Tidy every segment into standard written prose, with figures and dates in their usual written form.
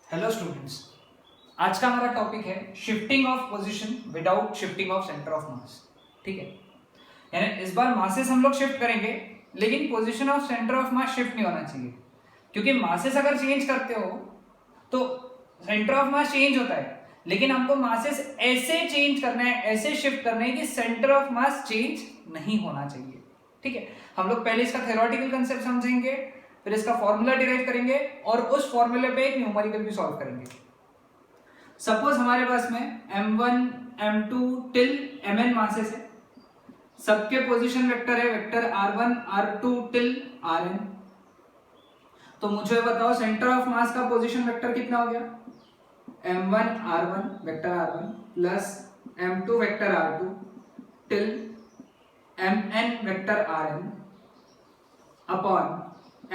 Hello students, आज का हमारा टॉपिक है shifting of position without shifting of centre of मास। ठीक है, यानी इस बार मासेस हम लोग शिफ्ट करेंगे, लेकिन position of centre of mass shift नहीं होना चाहिए, क्योंकि मासेस अगर चेंज करते हो तो सेंटर ऑफ मास चेंज होता है, लेकिन हमको मासेस ऐसे चेंज करना है, ऐसे शिफ्ट करना है कि सेंटर ऑफ मास चेंज नहीं होना चाहिए। ठीक है, हम लोग पहले इसका थ्योरेटिकल कंसेप्ट समझेंगे, फिर इसका फॉर्मूला डिराइव करेंगे और उस फॉर्मूले पे एक न्यूमेरिकल भी सॉल्व करेंगे। सपोज हमारे पास में m1 m2 till mn masses है, सबके पोजीशन वेक्टर है vector r1 r2 till rn। तो मुझे बताओ सेंटर ऑफ मास का पोजीशन वेक्टर कितना हो गया? m1 r1 vector r1 plus m2 vector r2 till mn vector rn upon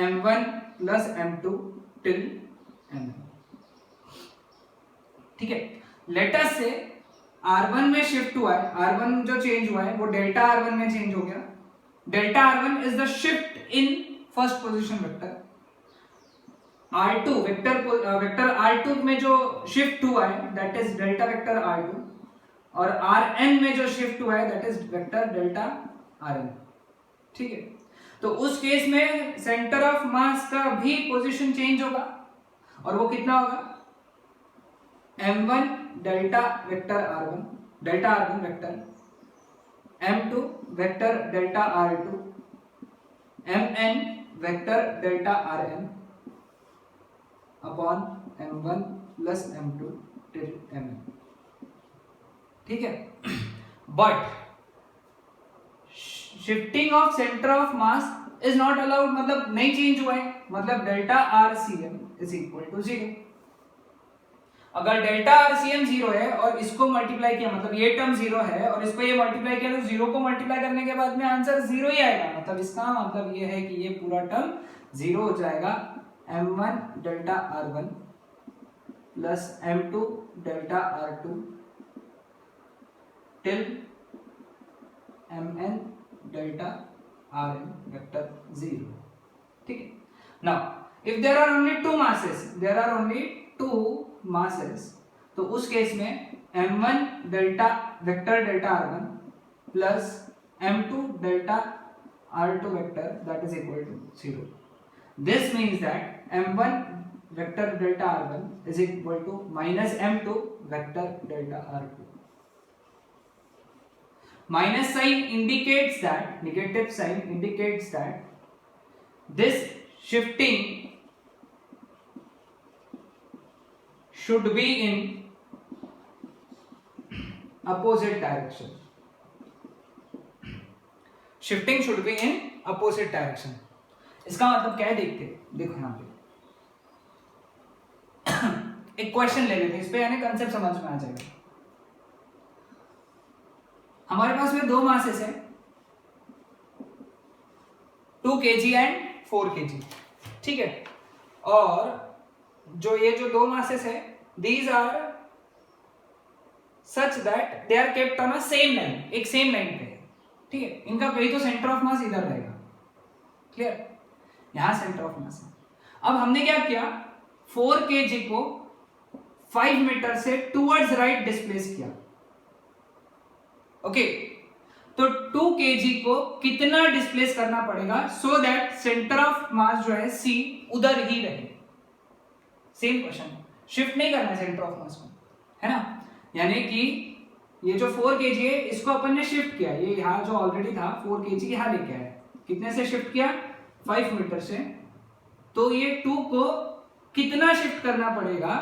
m1 plus m2 till mn। ठीक है, लेटर से r1 में शिफ्ट हुआ है, r1 जो चेंज हुआ है वो डेल्टा r1 में चेंज हो गया। Delta r1 is the shift in first position vector. r2 vector r2 में जो शिफ्ट हुआ है that is delta vector r2, और rn में जो शिफ्ट हुआ है that is vector delta rn। ठीक है, तो उस केस में सेंटर ऑफ मास का भी पोजीशन चेंज होगा, और वो कितना होगा? m1 delta vector r1 delta r1 vector, m2 vector delta r2, mn vector delta rn upon m1 plus m2 till mn। ठीक है, but shifting of centre of mass is not allowed, मतलब नहीं change हुआ है, मतलब delta RCM is equal to 0। अगर delta RCM 0 है और इसको मल्टीप्लाई किया, मतलब ये टर्म 0 है और इसको ये मल्टीप्लाई किया, तो 0 को मल्टीप्लाई करने के बाद में आंसर 0 ही आएगा। मतलब इसका मतलब ये है कि ये पूरा टर्म 0 हो जाएगा। m1 delta r1 plus m2 delta r2 till mn delta rn vector 0। ठीक है, now if there are only two masses, there are only two masses, तो उस केस में m1 delta vector delta r1 plus m2 delta r2 vector that is equal to 0। This means that m1 vector delta r1 is equal to minus m2 vector delta r2। Minus sign indicates that, negative sign indicates that this shifting should be in opposite direction. Shifting should be in opposite direction. इसका मतलब क्या है देखते हैं। देखो यहाँ पे एक क्वेश्चन ले लेते हैं, इस पे यानी कंसेप्ट समझ में आ जाएगा। हमारे पास में दो मासेस है 2 kg एंड 4 kg। ठीक है, और जो दो मासेस है these are such that they are kept on a same line, एक सेम लाइन पे। ठीक है, इनका कहीं तो सेंटर ऑफ मास इधर रहेगा। क्लियर, यहां सेंटर ऑफ मास है। अब हमने क्या किया, 4 kg को 5 मीटर से टुवर्ड्स राइट डिस्प्लेस किया। ओके, तो 2 kg को कितना डिस्प्लेस करना पड़ेगा सो दैट सेंटर ऑफ मास जो है C उधर ही रहे? सेम क्वेश्चन, शिफ्ट नहीं करना है सेंटर ऑफ मास को, है ना। यानी कि ये जो 4 kg है इसको अपन ने शिफ्ट किया, ये यहाँ जो ऑलरेडी था 4 kg यहाँ लेके आया, कितने से शिफ्ट किया? 5 मीटर से। तो ये 2 को कितना शिफ्ट करना पड़ेगा?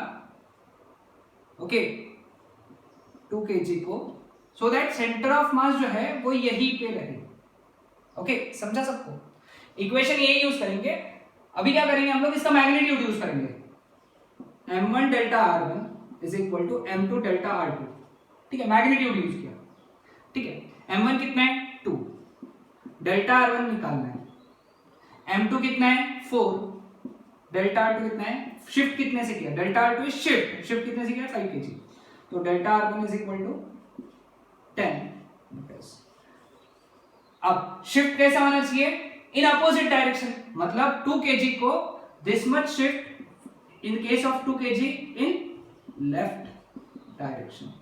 ओके, 2 kg को, सो दैट सेंटर ऑफ मास जो है वो यहीं पे रहे। ओके, समझा सबको? इक्वेशन यही यूज करेंगे। अभी क्या करेंगे हम लोग, इसका मैग्नीट्यूड यूज करेंगे। m1 delta r1 is equal to m2 delta r2। ठीक है, मैग्नीट्यूड यूज किया। ठीक है, m1 कितना है? 2, डेल्टा r1 निकालना है। m2 कितना है? 4, डेल्टा r2 कितना है? शिफ्ट कितने से किया? Delta r2 is shift, shift कितने से किया? 5 kg। तो delta r1 is equal to 10 metres. अब शिफ्ट कैसा होना चाहिए? इन अपोजिट डायरेक्शन, मतलब 2 kg को this much shift in case of 2 kg in left direction.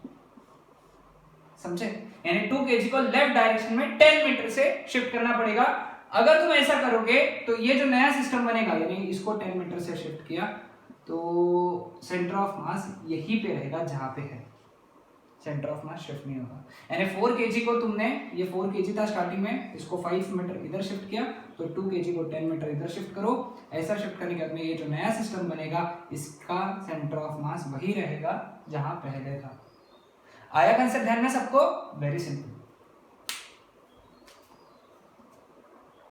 समझे? यानी 2 kg को लेफ्ट डायरेक्शन में 10 मीटर से शिफ्ट करना पड़ेगा। अगर तुम ऐसा करोगे तो ये जो नया सिस्टम बनेगा, यानी इसको 10 मीटर से शिफ्ट किया तो सेंटर ऑफ मास यहीं पे रहेगा जहां पे है, सेंटर ऑफ मास शिफ्ट नहीं होगा। यानी 4 kg को तुमने, ये 4 kg था स्टार्टिंग में, इसको 5 मीटर इधर शिफ्ट किया तो 2 kg को 10 मीटर इधर शिफ्ट करो। ऐसा शिफ्ट करने के बाद में ये जो नया सिस्टम बनेगा इसका सेंटर ऑफ मास वही रहेगा जहां पहले था। आया कंसेप्ट ध्यान में सबको? Very simple.